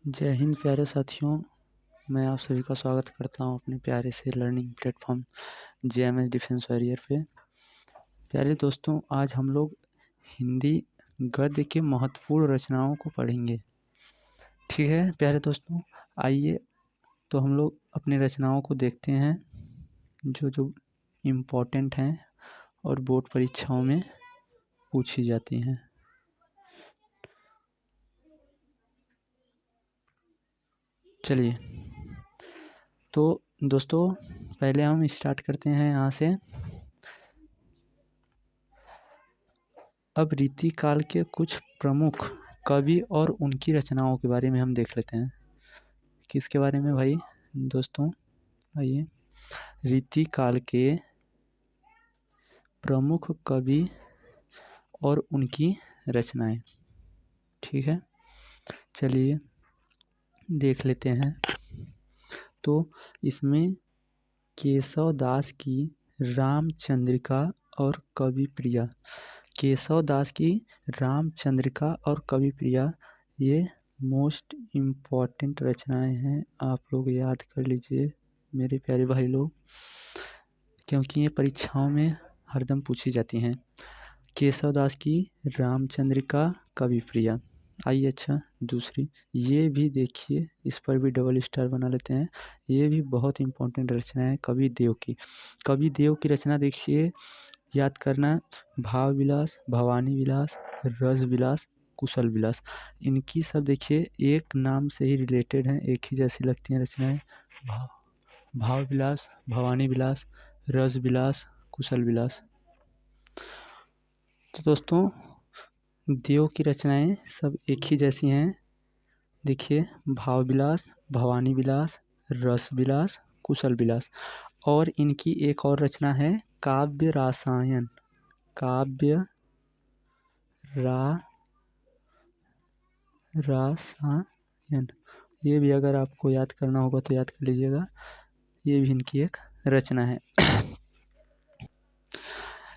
जय हिंद प्यारे साथियों, मैं आप सभी का स्वागत करता हूं अपने प्यारे से learning platform JMS defence warrior पे। प्यारे दोस्तों, आज हम लोग हिंदी गद्य के महत्वपूर्ण रचनाओं को पढ़ेंगे। ठीक है प्यारे दोस्तों, आइए तो हम लोग अपनी रचनाओं को देखते हैं जो इम्पोर्टेंट हैं और बोर्ड परीक्षाओं में पूछी जाती हैं। चलिए तो दोस्तों, पहले हम स्टार्ट करते हैं यहाँ से। अब रीति काल के कुछ प्रमुख कवि और उनकी रचनाओं के बारे में हम देख लेते हैं। किसके बारे में भाई दोस्तों? आइए, रीति काल के प्रमुख कवि और उनकी रचनाएं। ठीक है, चलिए देख लेते हैं। तो इसमें केशव दास की रामचंद्रिका और कवि प्रिया, केशव दास की रामचंद्रिका और कवि प्रिया, ये मोस्ट इम्पॉर्टेंट रचनाएं हैं। आप लोग याद कर लीजिए मेरे प्यारे भाई लोग, क्योंकि ये परीक्षाओं में हरदम पूछी जाती हैं। केशव दास की रामचंद्रिका, कवि प्रिया। आइए, अच्छा दूसरी, ये भी देखिए, इस पर भी डबल स्टार बना लेते हैं। ये भी बहुत इम्पोर्टेंट रचना है, कवि देव की। कवि देव की रचना देखिए, याद करना, भाव विलास, भवानी विलास, रस विलास, कुशल विलास। इनकी सब देखिए एक नाम से ही रिलेटेड हैं, एक ही जैसी लगती हैं रचनाएं। भाव विलास, भवानी विलास, रस विलास, कुशल विलास। तो दोस्तों, देव की रचनाएं सब एक ही जैसी हैं। देखिए, भाव विलास, भवानी विलास, रस विलास, कुशल विलास। और इनकी एक और रचना है काव्य रसायन, काव्य रसायन। ये भी अगर आपको याद करना होगा तो याद कर लीजिएगा, ये भी इनकी एक रचना है।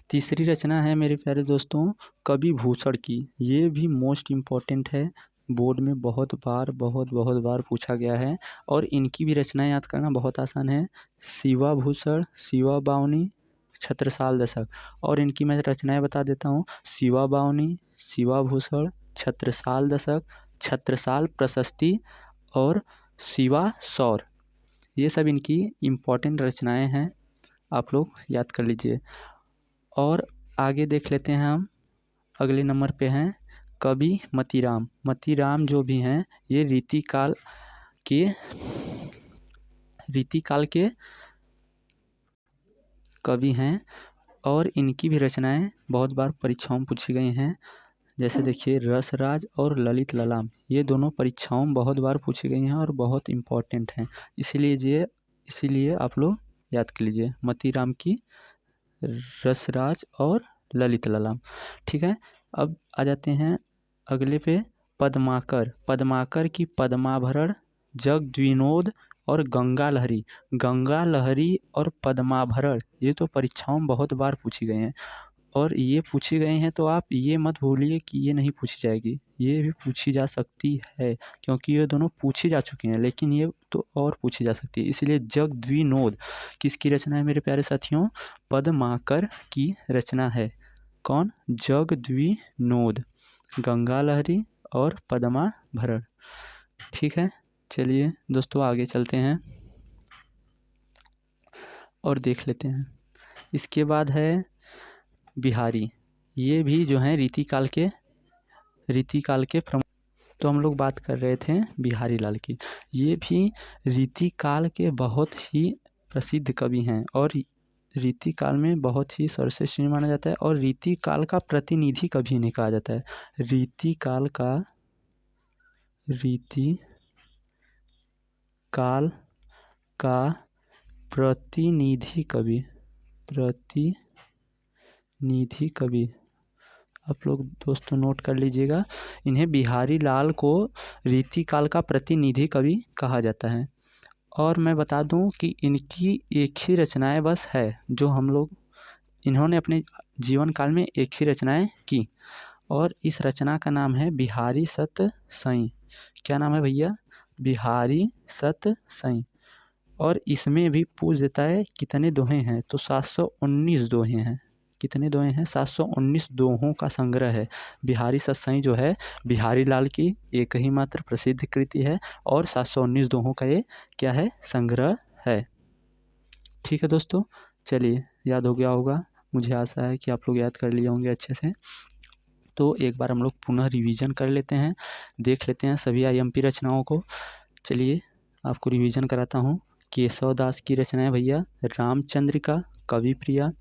तीसरी रचना है मेरे प्यारे दोस्तों कवि भूषण की। ये भी मोस्ट इम्पॉर्टेंट है, बोर्ड में बहुत बार पूछा गया है। और इनकी भी रचनाएं याद करना बहुत आसान है। शिवा भूषण, शिवा बावनी, छत्रसाल दशक। और इनकी मैं रचनाएं बता देता हूँ। शिवा बावनी, शिवा भूषण, छत्रसाल दशक, छत्रसाल प्रशस्ति और शिवा सौर। ये सब इनकी इम्पॉर्टेंट रचनाएं हैं, आप लोग याद कर लीजिए। और आगे देख लेते हैं हम। अगले नंबर पे हैं कवि मतीराम। मतीराम जो भी हैं, ये रीति काल के कवि हैं। और इनकी भी रचनाएं बहुत बार परीक्षाओं में पूछी गई हैं। जैसे देखिए, रसराज और ललित ललाम, ये दोनों परीक्षाओं में बहुत बार पूछी गई हैं और बहुत इम्पोर्टेंट हैं। इसीलिए आप लोग याद कर लीजिए मतीराम की रसराज और ललित ललाम। ठीक है, अब आ जाते हैं अगले पे। पद्माकर की पद्माभरण, जगद्विनोद और गंगा लहरी और पद्माभरण, ये तो परीक्षाओं में बहुत बार पूछी गए हैं। और ये पूछी गए हैं तो आप ये मत भूलिए कि ये नहीं पूछी जाएगी, ये भी पूछी जा सकती है, क्योंकि ये दोनों पूछी जा चुकी हैं, लेकिन ये तो और पूछी जा सकती है। इसलिए जगद्विनोद किसकी रचना है मेरे प्यारे साथियों? पद्माकर की रचना है। कौन? जगद्विनोद, गंगा लहरी और पद्माभरण। ठीक है, चलिए दोस्तों आगे चलते हैं और देख लेते हैं। इसके बाद है बिहारी। ये भी जो हैं रीति काल के प्रमुख। तो हम लोग बात कर रहे थे बिहारी लाल की। ये भी रीति काल के बहुत ही प्रसिद्ध कवि हैं और रीति काल में बहुत ही सर्वश्रेष्ठ माना जाता है। और रीति काल का प्रतिनिधि कवि इन्हें कहा जाता है। रीति काल का प्रतिनिधि कवि, आप लोग दोस्तों नोट कर लीजिएगा। इन्हें बिहारी लाल को रीति काल का प्रतिनिधि कवि कहा जाता है। और मैं बता दूं कि इनकी एक ही रचनाएं बस है जो इन्होंने अपने जीवन काल में एक ही रचनाएं की। और इस रचना का नाम है बिहारी सत साई। क्या नाम है भैया? बिहारी सत सई। और इसमें भी पूछ देता है कितने दोहे हैं, तो 719 दोहे हैं। कितने दोहे हैं? 719 दोहों का संग्रह है। बिहारी सतसई जो है बिहारी लाल की एक ही मात्र प्रसिद्ध कृति है और 719 दोहों का ये क्या है? संग्रह है। ठीक है दोस्तों, चलिए याद हो गया होगा, मुझे आशा है कि आप लोग याद कर लिए होंगे अच्छे से। तो एक बार हम लोग पुनः रिवीजन कर लेते हैं, देख लेते हैं सभी IMP रचनाओं को। चलिए आपको रिवीजन कराता हूँ। केशव दास की रचनाएं भैया, रामचंद्रिका, कवि प्रिया,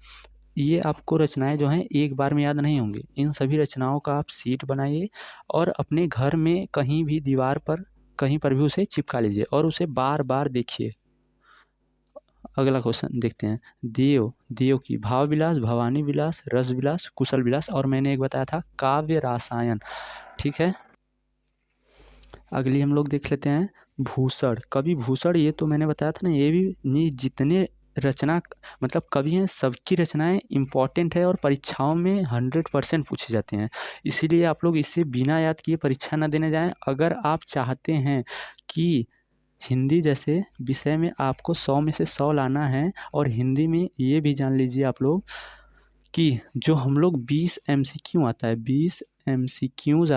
ये आपको रचनाएं जो हैं एक बार में याद नहीं होंगी। इन सभी रचनाओं का आप सीट बनाइए और अपने घर में कहीं भी दीवार पर कहीं पर भी उसे चिपका लीजिए और उसे बार बार देखिए। अगला क्वेश्चन देखते हैं। देव की भाव विलास, भवानी विलास, रस विलास, कुशल विलास, और मैंने एक बताया था काव्य रासायन। ठीक है, अगली हम लोग देख लेते हैं भूषण, कवि भूषण। ये तो मैंने बताया था ना, ये भी जितने रचना मतलब कवि हैं सबकी रचनाएं इम्पॉर्टेंट है और परीक्षाओं में 100% पूछे जाते हैं। इसीलिए आप लोग इसे बिना याद किए परीक्षा न देने जाएं। अगर आप चाहते हैं कि हिंदी जैसे विषय में आपको 100 में से 100 लाना है, और हिंदी में ये भी जान लीजिए आप लोग कि जो हम लोग 20 MCQ आता है, 20 MCQs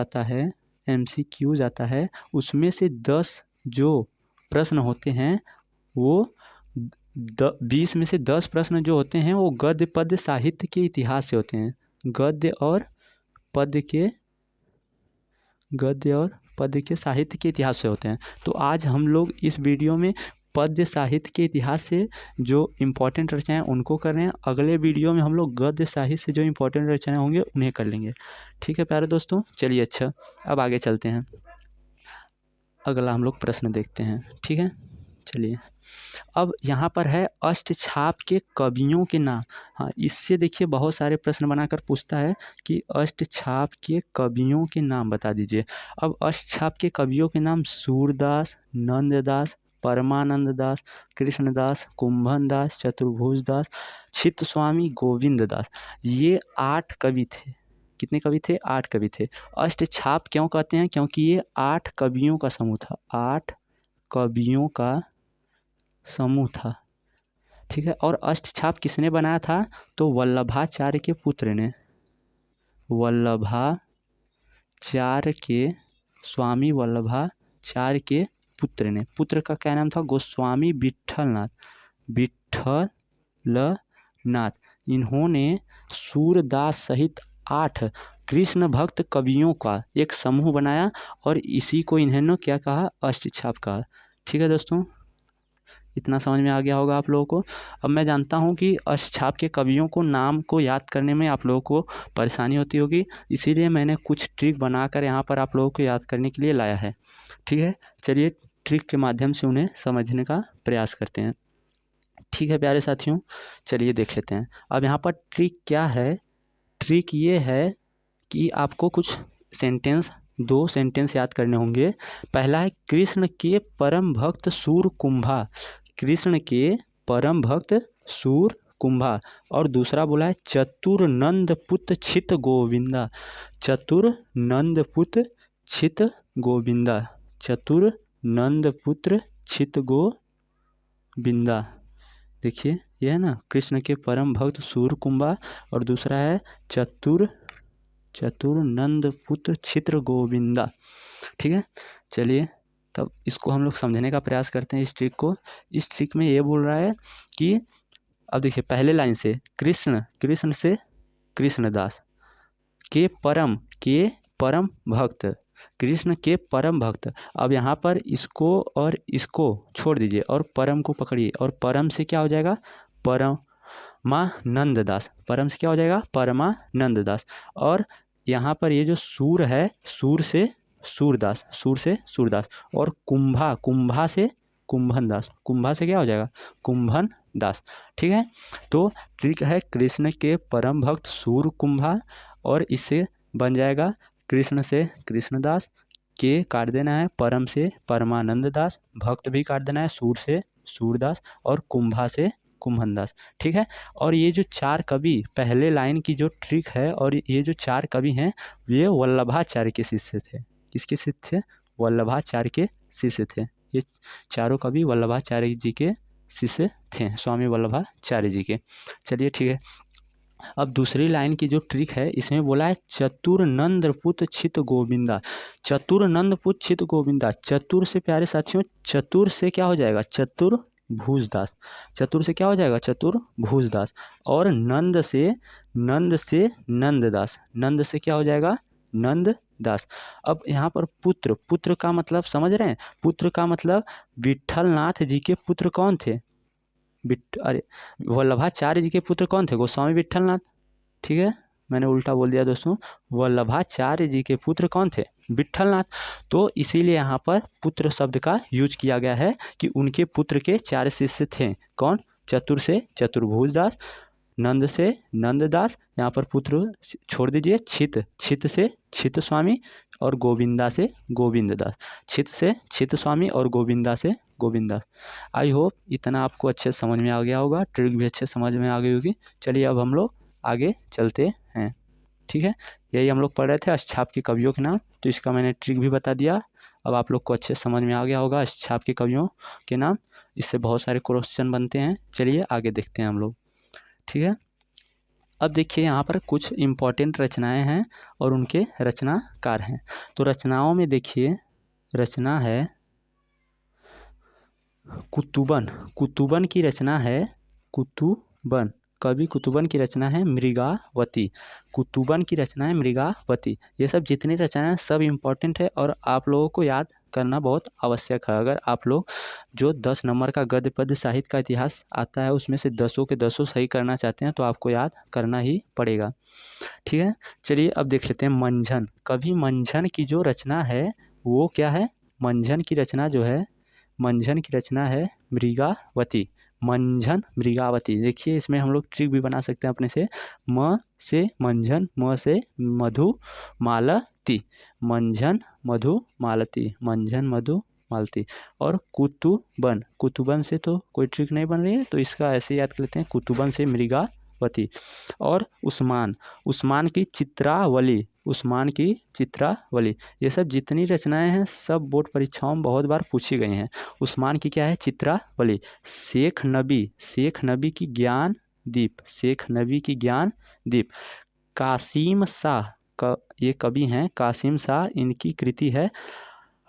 आता है, उसमें से 10 जो प्रश्न होते हैं वो 20 में से 10 प्रश्न जो होते हैं वो गद्य पद्य साहित्य के इतिहास से होते हैं। गद्य और पद्य के साहित्य के इतिहास से होते हैं। तो आज हम लोग इस वीडियो में पद्य साहित्य के इतिहास से जो इम्पोर्टेंट रचनाएं उनको कर रहे हैं। अगले वीडियो में हम लोग गद्य साहित्य से जो इम्पोर्टेंट रचनाएं होंगे उन्हें कर लेंगे। ठीक है प्यारे दोस्तों, चलिए अच्छा अब आगे चलते हैं। अगला हम लोग प्रश्न देखते हैं। ठीक है, चलिए अब यहाँ पर है अष्टछाप के कवियों के नाम। हाँ, इससे देखिए बहुत सारे प्रश्न बनाकर पूछता है कि अष्टछाप के कवियों के नाम बता दीजिए। अब अष्टछाप के कवियों के नाम सूरदास, नंददास, परमानंद दास, कृष्णदास, कुंभन दास, चतुर्भुज दास, चित्तस्वामी, गोविंद दास, ये 8 कवि थे। कितने कवि थे? 8 कवि थे। अष्टछाप क्यों कहते हैं? क्योंकि ये 8 कवियों का समूह था। 8 कवियों का समूह था। ठीक है, और अष्टछाप किसने बनाया था? तो वल्लभाचार्य के पुत्र ने, वल्लभाचार्य के, स्वामी वल्लभाचार्य के पुत्र ने। पुत्र का क्या नाम था? गोस्वामी विट्ठलनाथ। इन्होंने सूरदास सहित 8 कृष्ण भक्त कवियों का एक समूह बनाया और इसी को इन्होंने क्या कहा? अष्टछाप कहा। ठीक है दोस्तों, इतना समझ में आ गया होगा आप लोगों को। अब मैं जानता हूँ कि अष्टछाप के कवियों को नाम को याद करने में आप लोगों को परेशानी होती होगी, इसीलिए मैंने कुछ ट्रिक बनाकर यहाँ पर आप लोगों को याद करने के लिए लाया है। ठीक है, चलिए ट्रिक के माध्यम से उन्हें समझने का प्रयास करते हैं। ठीक है प्यारे साथियों, चलिए देख लेते हैं। अब यहाँ पर ट्रिक क्या है? ट्रिक ये है कि आपको कुछ सेंटेंस, 2 सेंटेंस याद करने होंगे। पहला है कृष्ण के परम भक्त सूर कुंभा, कृष्ण के परम भक्त सूर कुंभा। और दूसरा बोला है चतुर नंद पुत्र छित गोविंदा, चतुर नंद पुत्र छित गोविंदा, चतुर नंद पुत्र छित गोविंदा। देखिए यह है ना, कृष्ण के परम भक्त सूर कुंभा और दूसरा है चतुर नंद पुत्र छित्र गोविंदा। ठीक है, चलिए तब इसको हम लोग समझने का प्रयास करते हैं इस ट्रिक को। इस ट्रिक में ये बोल रहा है कि अब देखिए पहले लाइन से कृष्ण से कृष्णदास के परम भक्त, कृष्ण के परम भक्त। अब यहाँ पर इसको और इसको छोड़ दीजिए और परम को पकड़िए, और परम से क्या हो जाएगा? परमानंद दास। परम से क्या हो जाएगा? परमानंद दास। और यहाँ पर ये जो सूर है, सूर से सूरदास, और कुंभा से कुंभन दास, कुंभा से क्या हो जाएगा? कुंभन दास। ठीक है, तो ट्रिक है कृष्ण के परम भक्त सूर कुंभा, और इससे बन जाएगा कृष्ण से कृष्णदास, के काट देना है, परम से परमानंद दास, भक्त भी काट देना है, सूर से सूरदास, और कुंभा से कुंभन दास। ठीक है, और ये जो 4 कवि, पहले लाइन की जो ट्रिक है, और ये जो 4 कवि हैं ये वल्लभाचार्य के शिष्य थे। किसके शिष्य थे? वल्लभाचार्य के शिष्य थे। ये चारों कवि वल्लभाचार्य जी के शिष्य थे, स्वामी वल्लभाचार्य जी के। चलिए ठीक है। अब दूसरी लाइन की जो ट्रिक है इसमें बोला है चतुर नंद पुत छित गोविंदा। चतुर नंद पुत छित गोविंदा। चतुर से प्यारे साथियों, चतुर से क्या हो जाएगा? चतुर भुजदास। चतुर से क्या हो जाएगा? चतुर भुजदास। और नंद से नंददास। नंद से क्या हो जाएगा? नंददास। अब यहाँ पर पुत्र, पुत्र का मतलब समझ रहे हैं? पुत्र का मतलब विट्ठलनाथ जी के पुत्र कौन थे? अरे वल्लभाचार्य जी के पुत्र कौन थे? गोस्वामी विट्ठलनाथ। ठीक है, मैंने उल्टा बोल दिया दोस्तों। वल्लभाचार्य जी के पुत्र कौन थे? विट्ठलनाथ। तो इसीलिए यहाँ पर पुत्र शब्द का यूज किया गया है कि उनके पुत्र के 4 शिष्य थे। कौन? चतुर से चतुर्भुजदास, नंद से नंददास, यहाँ पर पुत्र छोड़ दीजिए, छित से छित स्वामी और गोविंदा से गोविंददास। छित से छित स्वामी और गोविंदा से गोविंदास। आई होप इतना आपको अच्छे समझ में आ गया होगा, ट्रिक भी अच्छे समझ में आ गई होगी। चलिए अब हम लोग आगे चलते हैं। ठीक है, यही हम लोग पढ़ रहे थे अष्टछाप के कवियों के नाम, तो इसका मैंने ट्रिक भी बता दिया। अब आप लोग को अच्छे समझ में आ गया होगा अष्टछाप के कवियों के नाम। इससे बहुत सारे क्वेश्चन बनते हैं। चलिए आगे देखते हैं हम लोग। ठीक है, अब देखिए यहाँ पर कुछ इम्पॉर्टेंट रचनाएं हैं और उनके रचनाकार हैं। तो रचनाओं में देखिए, रचना है कुतुबन। कुतुबन की रचना है कुतुबन। कवि कुतुबन की रचना है मृगावती। कुतुबन की रचना है मृगावती। ये सब जितनी रचनाएं सब इम्पॉर्टेंट है और आप लोगों को याद करना बहुत आवश्यक है। अगर आप लोग जो 10 नंबर का गद्य पद्य साहित्य का इतिहास आता है उसमें से 10 के 10 सही करना चाहते हैं तो आपको याद करना ही पड़ेगा। ठीक है, चलिए अब देख लेते हैं मंझन। कवि मंझन की जो रचना है वो क्या है? मंझन की रचना जो है, मंझन की रचना है मृगावती। मंझन मृगावती। देखिए इसमें हम लोग ट्रिक भी बना सकते हैं अपने से। म से मंझन, म से मधु मालती। मंझन मधु मालती, मंझन मधु मालती। और कुतुबन, कुतुबन से तो कोई ट्रिक नहीं बन रही है तो इसका ऐसे याद कर लेते हैं, कुतुबन से मृगावती। और उस्मान, उस्मान की चित्रावली, उस्मान की चित्रावली। ये सब जितनी रचनाएं हैं सब बोर्ड परीक्षाओं में बहुत बार पूछी गई हैं। उस्मान की क्या है? चित्रावली। शेख नबी, शेख नबी की ज्ञान दीप, शेख नबी की ज्ञान दीप। कासिम शाह का ये कवि हैं, कासिम शाह, इनकी कृति है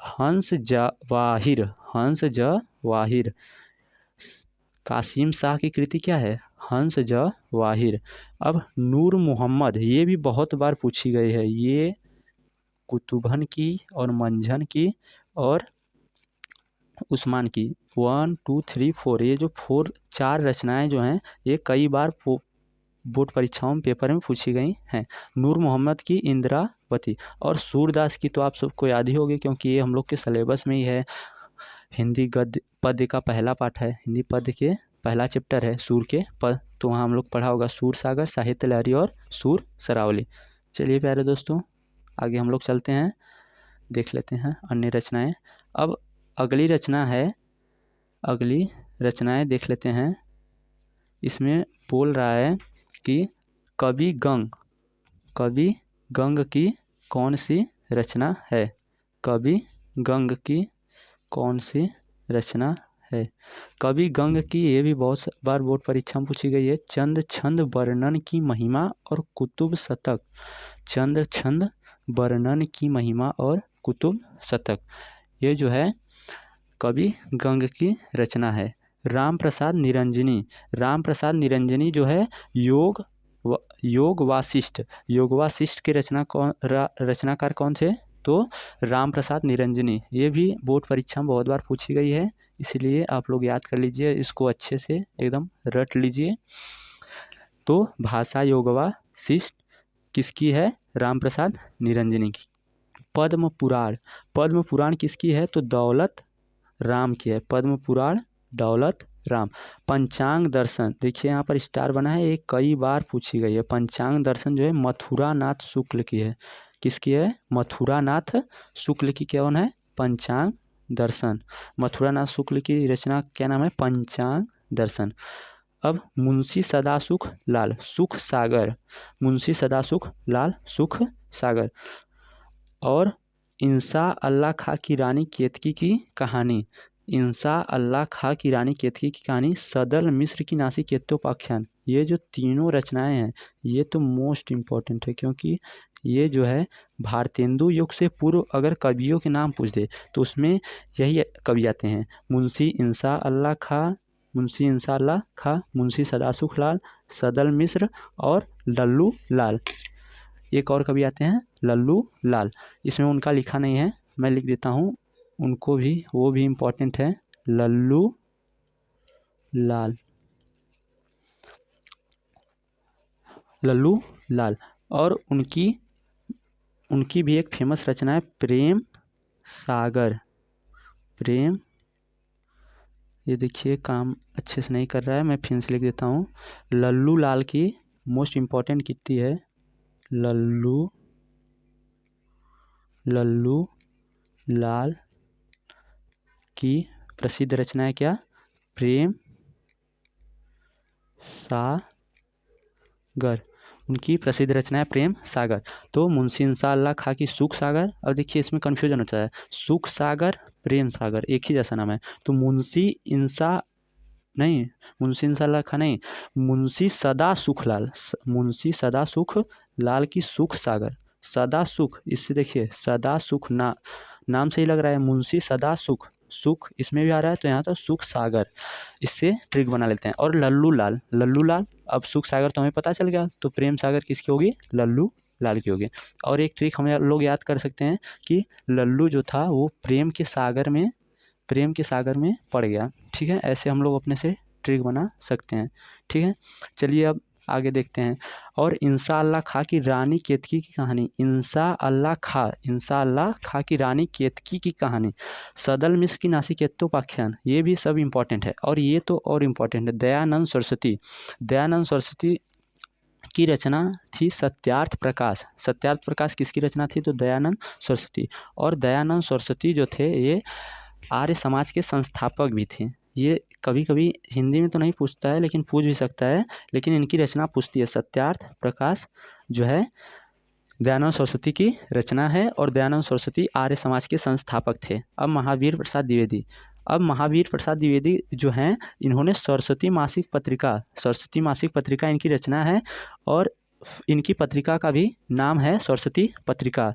हंस जवाहिर, हंस जवाहिर। कासिम शाह की कृति क्या है? हंस जवाहिर। अब नूर मोहम्मद, ये भी बहुत बार पूछी गई है। ये कुतुबन की और मंझन की और उस्मान की 1 2 3 4, ये जो 4 रचनाएं जो हैं ये कई बार बोर्ड परीक्षाओं में पेपर में पूछी गई हैं। नूर मोहम्मद की इंद्रावती। और सूरदास की तो आप सबको याद ही होगी क्योंकि ये हम लोग के सिलेबस में ही है। हिंदी गद्य पद्य का पहला पाठ है, हिंदी पद्य के पहला चैप्टर है सूर के पद, तो वहाँ हम लोग पढ़ा होगा सूर सागर, साहित्य लहरी और सूर सरावली। चलिए प्यारे दोस्तों आगे हम लोग चलते हैं, देख लेते हैं अन्य रचनाएं। अब अगली रचना है, अगली रचनाएं देख लेते हैं। इसमें बोल रहा है कि कवि गंग, कवि गंग की कौन सी रचना है? कवि गंग की कौन सी रचना है? कवि गंग की ये भी बहुत बार बोर्ड परीक्षा में पूछी गई है। चंद छंद वर्णन की महिमा और कुतुब शतक। चंद छंद वर्णन की महिमा और कुतुब शतक, ये जो है कवि गंग की रचना है। राम प्रसाद निरंजनी, राम प्रसाद निरंजनी जो है योग वासिष्ठ, योग वासिष्ठ के रचनाकार कौन थे? तो राम प्रसाद निरंजनी। ये भी बोर्ड परीक्षा में बहुत बार पूछी गई है, इसलिए आप लोग याद कर लीजिए, इसको अच्छे से एकदम रट लीजिए। तो भाषा योग वासिष्ठ किसकी है? राम प्रसाद निरंजनी की। पद्म पुराण, पद्म पुराण किसकी है? तो दौलत राम की है। पद्म पुराण दौलत राम। पंचांग दर्शन, देखिए यहाँ पर स्टार बना है, ये कई बार पूछी गई है। पंचांग दर्शन जो है मथुरानाथ शुक्ल की है। किसकी है? मथुरानाथ शुक्ल की। कौन है? पंचांग दर्शन। मथुरानाथ शुक्ल की रचना क्या नाम है? पंचांग दर्शन। अब मुंशी सदासुख लाल सुख सागर, मुंशी सदासुख लाल सुख सागर। और इंसा अल्लाह खां की रानी केतकी की कहानी, इंसा अल्लाह खां की रानी केतकी की कहानी, सदल मिस्र की नासी केतोपाख्यान। ये जो तीनों रचनाएं हैं ये तो मोस्ट इम्पॉर्टेंट है, क्योंकि ये जो है भारतेंदु युग से पूर्व अगर कवियों के नाम पूछ दे तो उसमें यही कवि आते हैं। मुंशी इंसा अल्लाह खां, मुंशी इंसा अल्लाह खां, मुंशी सदासुख लाल, सदल मिस्र और लल्लू लाल। एक और कवि आते हैं लल्लू लाल, इसमें उनका लिखा नहीं है, मैं लिख देता हूँ उनको भी, वो भी इम्पोर्टेंट है, लल्लू लाल, लल्लू लाल। और उनकी भी एक फेमस रचना है प्रेम सागर, प्रेम, ये देखिए काम अच्छे से नहीं कर रहा है, मैं फिर से लिख देता हूँ। लल्लू लाल की मोस्ट इम्पॉर्टेंट कितनी है, लल्लू लाल की प्रसिद्ध रचना है क्या, प्रेम सागर। उनकी प्रसिद्ध रचना है प्रेम सागर। तो मुंशी इंसा अल्लाह खां की सुख सागर, अब देखिए इसमें कन्फ्यूजन होता है, सुख सागर प्रेम सागर एक ही जैसा नाम है, तो मुंशी इंसा अल्लाह खां नहीं, मुंशी सदा सुख लाल, मुंशी सदा सुख लाल की सुख सागर, सदा सुख, इससे देखिए सदा सुख नाम से ही लग रहा है, मुंशी सदा सुख, सुख इसमें भी आ रहा है तो यहाँ तो सुख सागर, इससे ट्रिक बना लेते हैं। और लल्लू लाल, अब सुख सागर तो हमें पता चल गया, तो प्रेम सागर किसकी होगी, लल्लू लाल की होगी। और एक ट्रिक हम लोग याद कर सकते हैं कि लल्लू जो था वो प्रेम के सागर में पड़ गया। ठीक है, ऐसे हम लोग अपने से ट्रिक बना सकते हैं। ठीक है, चलिए अब आगे देखते हैं। और इंसा अल्लाह खां की रानी केतकी की कहानी, इंसा अल्लाह खां की रानी केतकी की कहानी, सदल मिस्र की नासी केतोपाख्यान, ये भी सब इम्पोर्टेंट है। और ये तो और इम्पोर्टेंट है, दयानंद सरस्वती की रचना थी सत्यार्थ प्रकाश। सत्यार्थ प्रकाश किसकी रचना थी, तो दयानंद सरस्वती। और दयानंद सरस्वती जो थे ये आर्य समाज के संस्थापक भी थे। ये कभी कभी हिंदी में तो नहीं पूछता है लेकिन पूछ भी सकता है, लेकिन इनकी रचना पूछती है। सत्यार्थ प्रकाश जो है दयानंद सरस्वती की रचना है, और दयानंद सरस्वती आर्य समाज के संस्थापक थे। अब महावीर प्रसाद द्विवेदी जो हैं, इन्होंने सरस्वती मासिक पत्रिका इनकी रचना है, और इनकी पत्रिका का भी नाम है सरस्वती पत्रिका।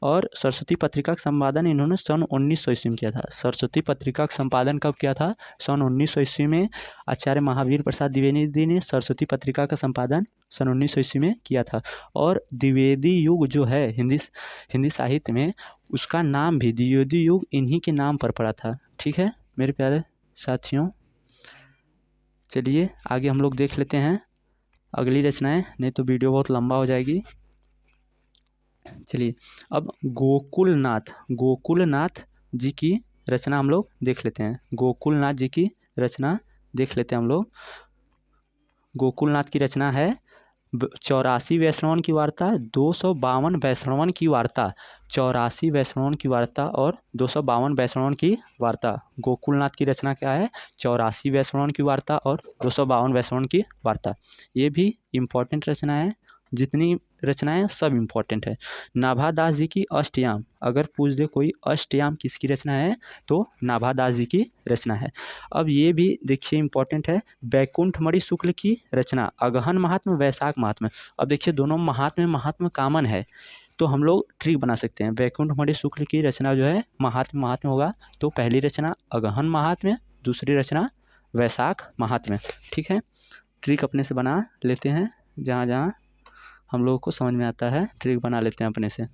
और सरस्वती पत्रिका का संपादन इन्होंने सन 1900 ईस्वी में किया था। सरस्वती पत्रिका का संपादन कब किया था, सन 1900 ईस्वी में आचार्य महावीर प्रसाद द्विवेदी ने सरस्वती पत्रिका का संपादन सन 1900 ईस्वी में किया था। और द्विवेदी युग जो है हिंदी साहित्य में, उसका नाम भी द्विवेदी युग इन्हीं के नाम पर पड़ा था। ठीक है मेरे प्यारे साथियों, चलिए आगे हम लोग देख लेते हैं अगली रचनाएं, नहीं तो वीडियो बहुत लंबा हो जाएगी। चलिए अब गोकुलनाथ जी की रचना हम लोग देख लेते हैं। गोकुलनाथ जी की रचना देख लेते हैं हम लोग। गोकुलनाथ की रचना है 84 वैष्णवन की वार्ता, 252 वैष्णवन की वार्ता, 84 वैष्णवन की वार्ता और 252 वैष्णवन की वार्ता। गोकुलनाथ की रचना क्या है, 84 वैष्णवन की वार्ता और 252 वैष्णवन की वार्ता। ये भी इम्पोर्टेंट रचना है, जितनी रचनाएं सब इम्पोर्टेंट है। नाभादास जी की अष्टयाम, अगर पूछ दे कोई अष्टयाम किसकी रचना है, तो नाभादास जी की रचना है। अब ये भी देखिए इम्पोर्टेंट है, बैकुंठमणि शुक्ल की रचना, अगहन महात्म्य वैशाख महात्म्य। अब देखिए दोनों महात्म्य कॉमन है, तो हम लोग ट्रिक बना सकते हैं। वैकुंठमणि शुक्ल की रचना जो है महात्म्य होगा, तो पहली रचना अगहन महात्म्य, दूसरी रचना वैशाख महात्म्य। ठीक है, ट्रिक अपने से बना लेते हैं, जहाँ जहाँ हम लोगों को समझ में आता है ट्रिक बना लेते हैं अपने से।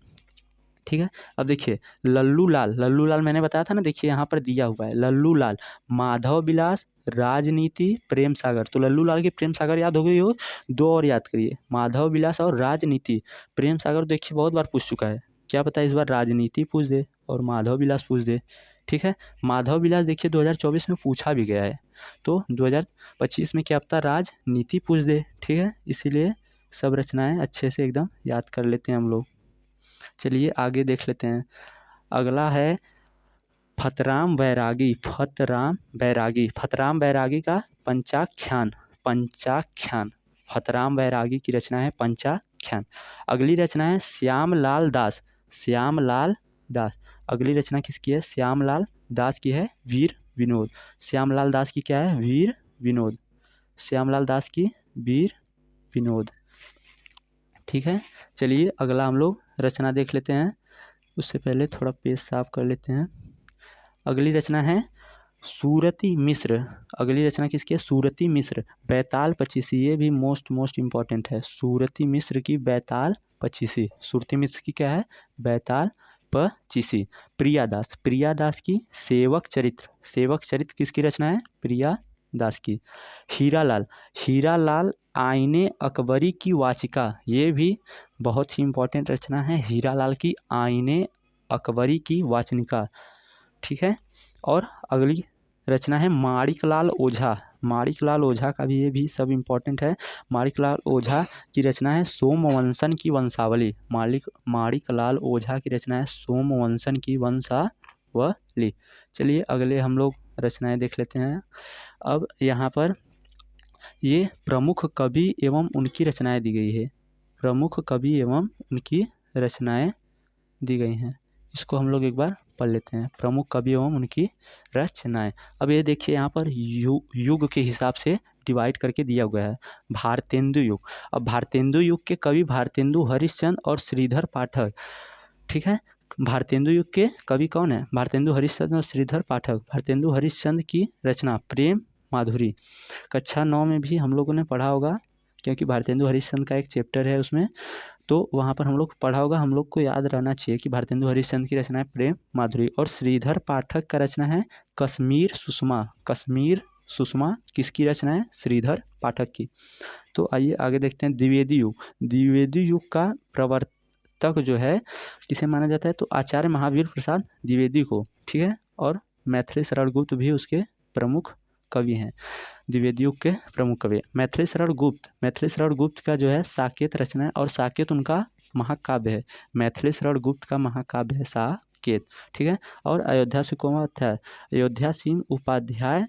ठीक है, अब देखिए लल्लू लाल मैंने बताया था ना, देखिए यहाँ पर दिया हुआ है लल्लू लाल, माधव विलास, राजनीति, प्रेम सागर। तो लल्लू लाल की प्रेम सागर याद हो गई हो, दो और याद करिए, माधव विलास और राजनीति। प्रेम सागर देखिए बहुत बार पूछ चुका है, क्या पता इस बार राजनीति पूछ दे और माधव विलास पूछ दे। ठीक है, माधव विलास देखिए 2024 में पूछा भी गया है, तो 2025 में क्या पता राजनीति पूछ दे। ठीक है, इसीलिए सब रचनाएं अच्छे से एकदम याद कर लेते हैं हम लोग। चलिए आगे देख लेते हैं। अगला है फतराम बैरागी का पंचाख्यान। फतराम बैरागी की रचना है पंचाख्यान। अगली रचना है श्यामलाल दास। अगली रचना किसकी है? श्यामलाल दास की है, वीर विनोद। श्यामलाल दास की क्या है? वीर विनोद। श्यामलाल दास की वीर विनोद। ठीक है, चलिए अगला हम लोग रचना देख लेते हैं। उससे पहले थोड़ा पेज साफ कर लेते हैं। अगली रचना है सूरती मिश्र। अगली रचना किसकी है? सूरती मिश्र बैताल पचीसी। ये भी मोस्ट इम्पॉर्टेंट है। सूरती मिश्र की बैताल पचीसी। सूरती मिश्र की क्या है? बैताल पचीसी। प्रिया दास। प्रिया दास की सेवक चरित्र। सेवक चरित्र किसकी रचना है? प्रिया दास की। हीरालाल। हीरालाल आईने अकबरी की वाचिका। ये भी बहुत ही इम्पोर्टेंट रचना है। हीरालाल की आईने अकबरी की वाचनिका। ठीक है, और अगली रचना है माणिकलाल ओझा। माणिकलाल ओझा का भी ये भी सब इम्पोर्टेंट है। माणिकलाल ओझा की रचना है सोमवंशन की वंशावली। माणिकलाल ओझा की रचना है सोमवंशन की वंशावली। चलिए अगले हम लोग रचनाएं देख लेते हैं। अब यहाँ पर ये प्रमुख कवि एवं उनकी रचनाएं दी गई है। प्रमुख कवि एवं उनकी रचनाएं दी गई हैं। इसको हम लोग एक बार पढ़ लेते हैं। प्रमुख कवि एवं उनकी रचनाएं। अब ये देखिए यहाँ पर युग के हिसाब से डिवाइड करके दिया हुआ है। भारतेंदु युग। अब भारतेंदु युग के कवि भारतेंदु हरिश्चंद्र और श्रीधर पाठक। ठीक है, भारतेंदु युग के कवि कौन है? भारतेंदु हरिश्चंद्र और श्रीधर पाठक। भारतेंदु हरिश्चंद्र की रचना प्रेम माधुरी। कक्षा 9 में भी हम लोगों ने पढ़ा होगा, क्योंकि भारतेंदु हरिश्चंद्र का एक चैप्टर है उसमें, तो वहाँ पर हम लोग पढ़ा होगा। हम लोग को याद रहना चाहिए कि भारतेंदु हरिश्चंद्र की रचना है प्रेम माधुरी, और श्रीधर पाठक का रचना है कश्मीर सुषमा। कश्मीर सुषमा किसकी रचना है? श्रीधर पाठक की। तो आइए आगे देखते हैं द्विवेदी युग। द्विवेदी युग का प्रवर्तक जो है किसे माना जाता है? तो आचार्य महावीर प्रसाद द्विवेदी को। ठीक है, और मैथिली शरण गुप्त भी उसके प्रमुख कवि हैं। द्विवेदी युग के प्रमुख कवि मैथिली शरण गुप्त। मैथिली शरण गुप्त का जो है साकेत रचना है, और साकेत उनका महाकाव्य है। मैथिली शरण गुप्त का महाकाव्य है साकेत। ठीक है, और अयोध्या सिंह उपाध्याय। अयोध्या सिंह उपाध्याय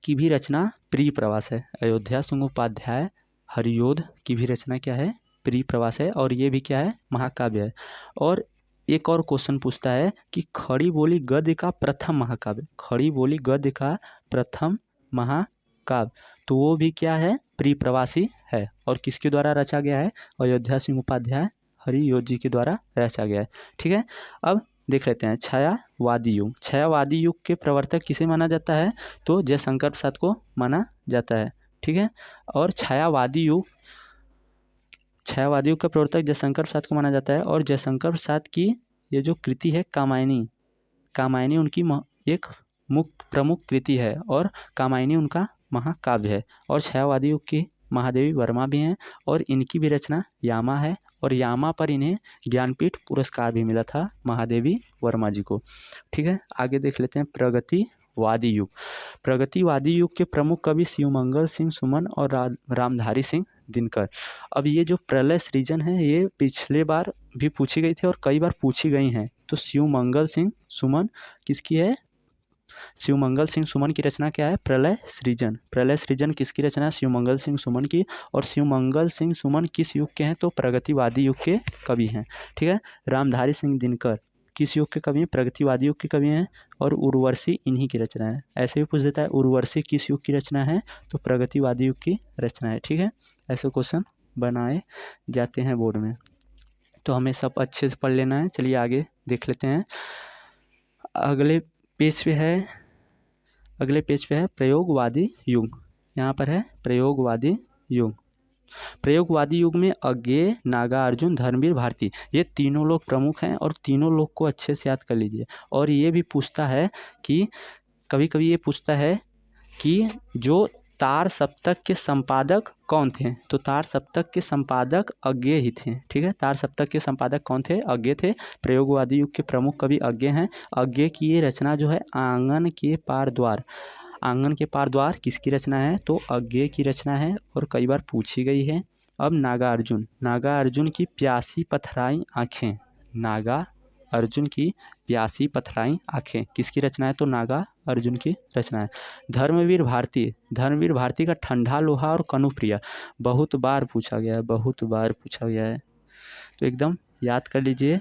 की भी रचना प्रिय प्रवास है। अयोध्या सिंह उपाध्याय हरियोध की भी रचना क्या है? प्रिय प्रवास है, और ये भी क्या है? महाकाव्य है। और एक और क्वेश्चन पूछता है कि खड़ी बोली गद्य का प्रथम महाकाव्य। खड़ी बोली गद्य का प्रथम महाकाव्य, तो वो भी क्या है? प्रिय प्रवासी है, और किसके द्वारा रचा गया है? अयोध्या सिंह उपाध्याय हरियोध जी के द्वारा रचा गया है। ठीक है, अब देख लेते हैं छायावादी युग। छायावादी युग के प्रवर्तक किसे माना जाता है? तो जयशंकर प्रसाद को माना जाता है। ठीक है, और छायावादी युग का प्रवर्तक जयशंकर प्रसाद को माना जाता है। और जयशंकर प्रसाद की ये जो कृति है कामायनी, कामायनी उनकी एक प्रमुख कृति है, और कामायनी उनका महाकाव्य है। और छायावादी युग की महादेवी वर्मा भी हैं, और इनकी भी रचना यामा है, और यामा पर इन्हें ज्ञानपीठ पुरस्कार भी मिला था महादेवी वर्मा जी को। ठीक है, आगे देख लेते हैं प्रगतिवादी युग। प्रगतिवादी युग के प्रमुख कवि शिवमंगल सिंह सुमन और रामधारी सिंह दिनकर। अब ये जो प्रलय सृजन है ये पिछले बार भी पूछी गई थी और कई बार पूछी गई हैं। तो शिवमंगल सिंह सुमन किसकी है? शिवमंगल सिंह सुमन की रचना क्या है? प्रलय सृजन। प्रलय सृजन किसकी रचना है? शिवमंगल सिंह सुमन की। और शिवमंगल सिंह सुमन किस युग के हैं? तो प्रगतिवादी युग के कवि हैं। ठीक है, रामधारी सिंह दिनकर किस युग के कवि हैं? प्रगतिवादी युग के कवि हैं। और उर्वशी इन्हीं की रचना है। ऐसे भी पूछ देता है उर्वशी किस युग की रचना है? तो प्रगतिवादी युग की रचना है। ठीक है, ऐसे क्वेश्चन बनाए जाते हैं बोर्ड में, तो हमें सब अच्छे से पढ़ लेना है। चलिए आगे देख लेते हैं। अगले पेज पे है प्रयोगवादी युग। यहाँ पर है प्रयोगवादी युग। प्रयोगवादी युग में अज्ञेय, नागार्जुन, धर्मवीर भारती, ये तीनों लोग प्रमुख हैं, और तीनों लोग को अच्छे से याद कर लीजिए। और ये भी पूछता है कि कभी कभी ये पूछता है कि जो तार सप्तक के संपादक कौन थे? तो तार सप्तक के संपादक अज्ञेय ही थे। ठीक है, तार सप्तक के संपादक कौन थे? अज्ञेय थे। प्रयोगवादी युग के प्रमुख कवि अज्ञेय हैं। अज्ञेय की ये रचना जो है आंगन के पार द्वार। आंगन के पार द्वार किसकी रचना है? तो अज्ञेय की रचना है, और कई बार पूछी गई है। अब नागार्जुन की प्यासी पथराई आँखें। नागार्जुन की प्यासी पथराई आँखें किसकी रचना है? तो नागार्जुन की रचना है। धर्मवीर भारती का ठंडा लोहा और कनुप्रिया, बहुत बार पूछा गया है, तो एकदम याद कर लीजिए।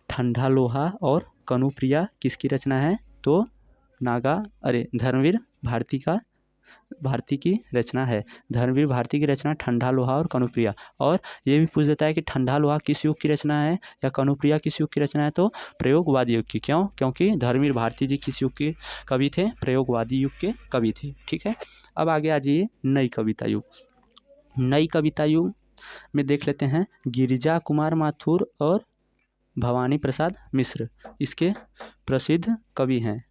ठंडा लोहा और कनुप्रिया किसकी रचना है? तो धर्मवीर भारती की रचना है। धर्मवीर भारती की रचना ठंडा लोहा और कनुप्रिया। और ये भी पूछ देता है कि ठंडा लोहा किस युग की रचना है या कनुप्रिया किस युग की रचना है? तो प्रयोगवादी युग की। क्यों? क्योंकि धर्मवीर भारती जी किस युग के कवि थे? प्रयोगवादी युग के कवि थे। ठीक है, अब आगे आ जाइए नई कविता युग। नई कविता युग में देख लेते हैं गिरिजा कुमार माथुर और भवानी प्रसाद मिश्र इसके प्रसिद्ध कवि हैं।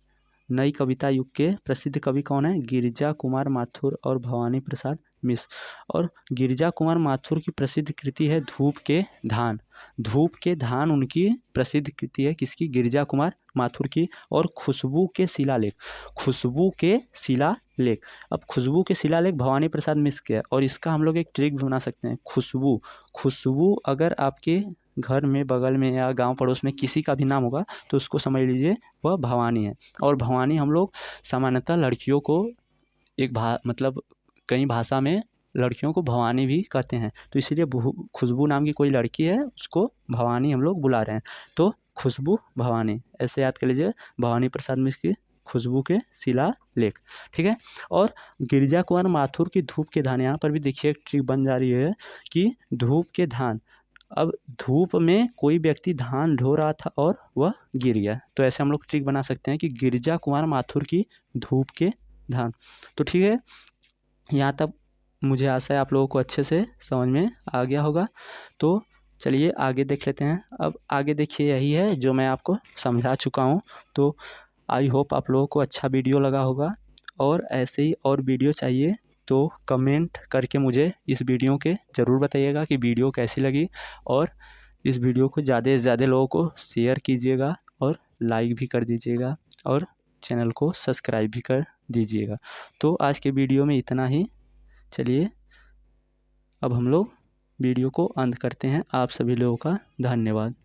नई कविता युग के प्रसिद्ध कवि कौन है? गिरिजा कुमार माथुर और भवानी प्रसाद मिश्र। और गिरिजा कुमार माथुर की प्रसिद्ध कृति है धूप के धान। धूप के धान उनकी प्रसिद्ध कृति है, किसकी? गिरिजा कुमार माथुर की। और खुशबू के शिलालेख, खुशबू के शिलालेख, अब खुशबू के शिलालेख भवानी प्रसाद मिश्र के है। और इसका हम लोग एक ट्रिक भी बना सकते हैं। खुशबू अगर आपके घर में, बगल में या गांव पड़ोस में किसी का भी नाम होगा तो उसको समझ लीजिए वह भवानी है। और भवानी हम लोग सामान्यतः लड़कियों को मतलब कई भाषा में लड़कियों को भवानी भी कहते हैं, तो इसीलिए खुशबू नाम की कोई लड़की है उसको भवानी हम लोग बुला रहे हैं। तो खुशबू भवानी ऐसे याद कर लीजिए, भवानी प्रसाद मिश्र की खुशबू के शिलालेख। ठीक है, और गिरिजा कुमार माथुर की धूप के धान, यहाँ पर भी देखिए एक ट्रिक बन जा रही है कि धूप के धान, अब धूप में कोई व्यक्ति धान ढो रहा था और वह गिर गया, तो ऐसे हम लोग ट्रिक बना सकते हैं कि गिरिजा कुमार माथुर की धूप के धान। तो ठीक है, यहाँ तक मुझे आशा है आप लोगों को अच्छे से समझ में आ गया होगा। तो चलिए आगे देख लेते हैं। अब आगे देखिए यही है जो मैं आपको समझा चुका हूँ। तो आई होप आप लोगों को अच्छा वीडियो लगा होगा, और ऐसे ही और वीडियो चाहिए तो कमेंट करके मुझे इस वीडियो के ज़रूर बताइएगा कि वीडियो कैसी लगी। और इस वीडियो को ज़्यादा से ज़्यादा लोगों को शेयर कीजिएगा और लाइक भी कर दीजिएगा और चैनल को सब्सक्राइब भी कर दीजिएगा। तो आज के वीडियो में इतना ही। चलिए अब हम लोग वीडियो को अंत करते हैं। आप सभी लोगों का धन्यवाद।